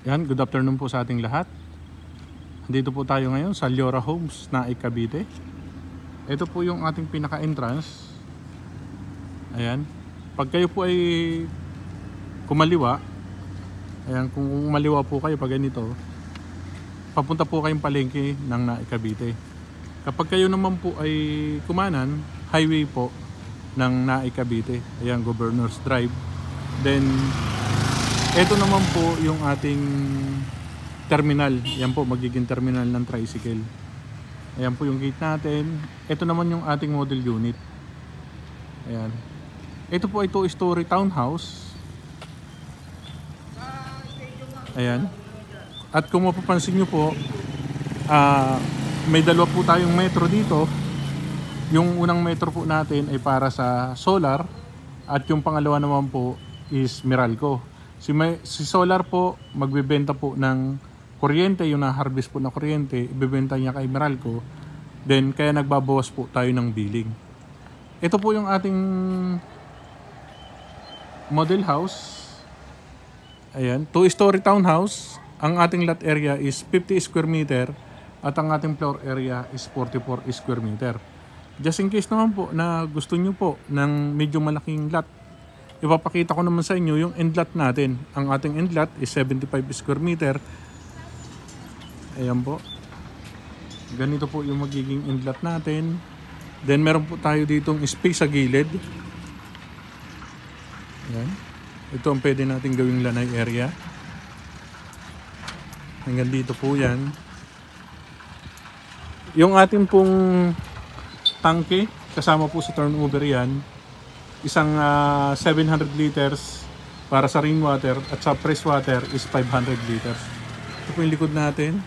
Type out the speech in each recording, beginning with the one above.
Yan, good afternoon po sa ating lahat. Dito po tayo ngayon sa Leora Homes, Naik, Cavite. Ito po yung ating pinaka-entrance. Ayan. Pag kayo po ay kumaliwa, ayan, kung kumaliwa po kayo pag ganito, papunta po kayong palengke ng Naik, Cavite. Kapag kayo naman po ay kumanan, highway po ng Naik, Cavite. Ayan, Governor's Drive. Then ito naman po yung ating terminal. Yan po, magiging terminal ng tricycle. Ayan po yung gate natin. Ito naman yung ating model unit. Ayan. Ito po ay 2-story townhouse. Ayan. At kung mapapansin nyo po, may dalawa po tayong metro dito. Yung unang metro po natin ay para sa solar. At yung pangalawa naman po is Meralco. Si Solar po magbebenta po ng kuryente, yung na-harvest po na kuryente, ibebenta niya kay Meralco. Then kaya nagbabawas po tayo ng billing. Ito po yung ating model house. Ayan, 2-story townhouse. Ang ating lot area is 50 square meter at ang ating floor area is 44 square meter. Just in case naman po na gusto nyo po ng medyo malaking lot, ipapakita ko naman sa inyo yung end lot natin. Ang ating end lot is 75 square meter. Ayan po. Ganito po yung magiging end lot natin. Then meron po tayo ditong space sa gilid. Ayan. Ito ang pwede natin gawing lanay area. Hanggang dito po yan. Yung ating pong tangke, kasama po sa turnover yan. Isang 700 liters para sa rainwater at sa freshwater is 500 liters. Ito po yung likod natin.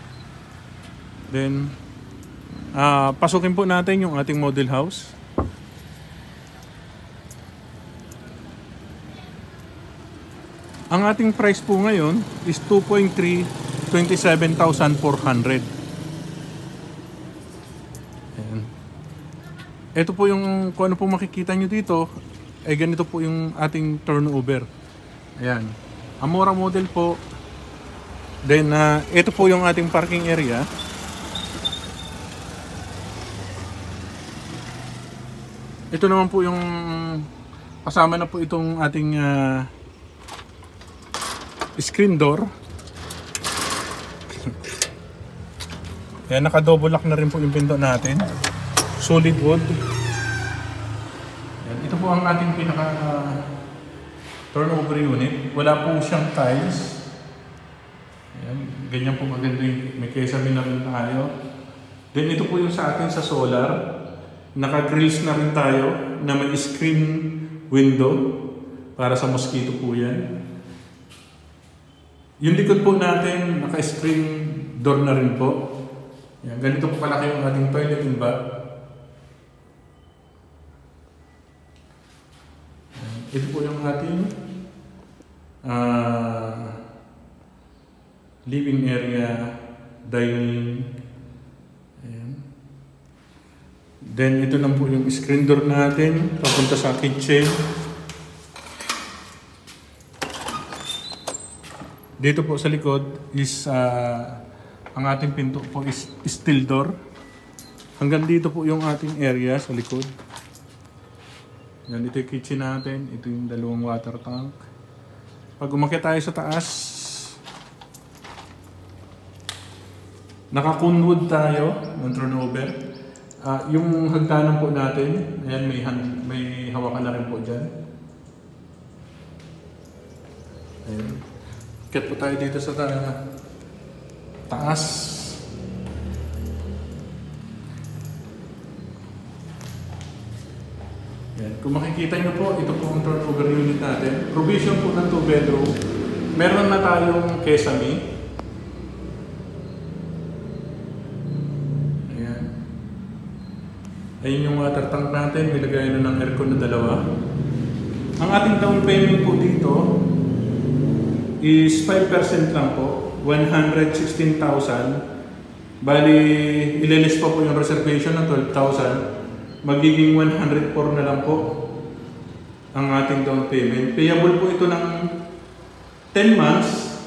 Then, pasukin po natin yung ating model house. Ang ating price po ngayon is 2.3, 27,400. Ayan. Ito po yung kung ano po makikita nyo dito. Ay ganito po yung ating turnover. Ayan. Amora model po. Then ito po yung ating parking area. Ito naman po yung kasama na po itong ating screen door. Ayan, naka-double lock na rin po yung pinto natin. Solid wood. Ito po ang ating pinaka turnover unit. Wala po siyang tiles. Ayan, ganyan po maganda yung may kesame na rin tayo. Then ito po yung sa atin sa solar. Naka-grills na rin tayo na may screen window para sa mosquito po yan. Yung likod po natin, naka-screen door na rin po. Ayan, ganito po kalaki yung ating toilet and bath. Ito po yung ating living area, dining. Ayan. Then ito lang po yung screen door natin papunta sa kitchen. Dito po sa likod is ang ating pinto po is steel door. Hanggang dito po yung ating area sa likod. Yan, ito yung kitchen natin. Ito yung dalawang water tank. Pag umakyat tayo sa taas, naka-conwood tayo ng turnover. Yung hagdanan po natin, ayan, may hawakan na rin po dyan. Ayan. Umakyat po tayo dito sa taas. Yan. Kung makikita nyo po, ito po ang turnover unit natin. Provision po ng 2 bedroom. Meron na tayong kesame. Ayan. Ayun yung water tank natin. Nilagay na ng aircon na dalawa. Ang ating down payment po dito is 5% lang po. 116,000. Bali, ililis pa po yung reservation ng 12,000. Magiging 104 na lang po ang ating down payment. Payable po ito ng 10 months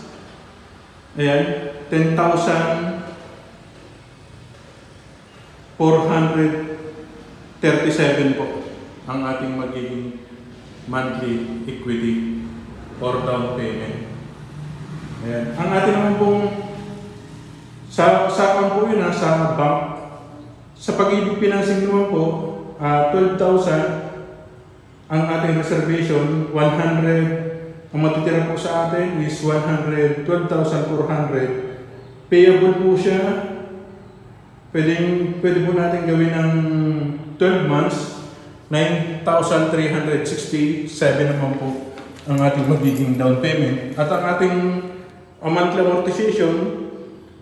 Ayan, 10,437 po ang ating magiging monthly equity or down payment. Ayan. Ang ating naman pong sa po yun sa bank. Sa Pag-ibig Financing naman po, 12,000 ang ating reservation, 100 ang matitira po sa atin is 112,400. Payable po siya. Pwede po natin gawin ng 12 months, 9,367 naman po ang ating magiging down payment. At ang ating monthly amortization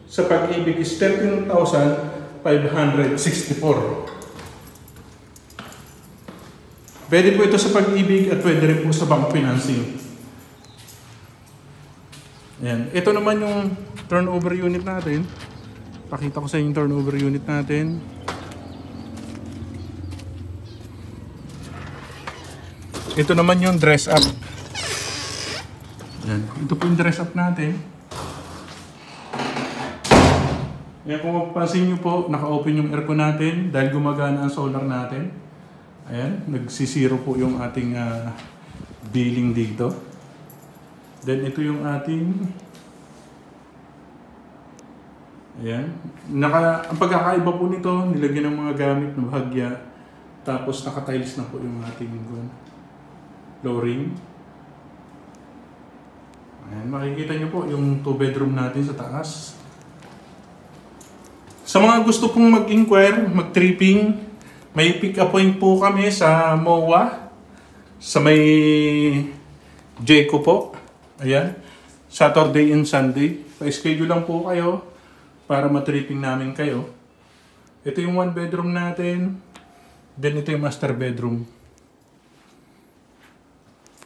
sa Pag-ibig is 13,564. Pwede po ito sa Pag-ibig at pwede rin po sa bank financing. Ayan. Ito naman yung turnover unit natin. Pakita ko sa inyo yung turnover unit natin. Ito naman yung dress up. Ayan. Ito po yung dress up natin. Ayan, kung mapapansin nyo po, naka-open yung aircon natin dahil gumagana ang solar natin. Ayan, nagsisiro po yung ating billing dito. Then ito yung ating, ayan, ang pagkakaiba po nito, nilagyan ng mga gamit na bahagya, tapos naka-tiles na po yung ating flooring. Ayan, makikita nyo po yung 2 bedroom natin sa taas. Sa mga gusto pong mag-inquire, mag-tripping, may pick-up point po kami sa MOA, sa may Jayco po. Ayan, Saturday and Sunday. Pa-schedule lang po kayo para matripping namin kayo. Ito yung 1 bedroom natin. Then ito yung master bedroom.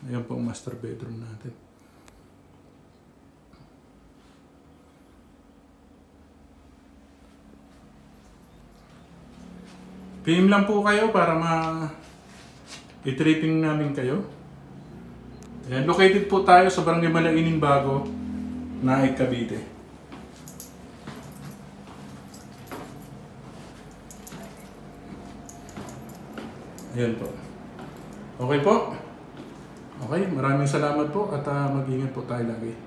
Ayan po ang master bedroom natin. PM lang po kayo para i-tripping namin kayo. Ayan, located po tayo sa Barangay Malainin Bago, Naik, Cavite. Ayan po. Okay po? Okay, maraming salamat po at mag-ingat po tayo lagi.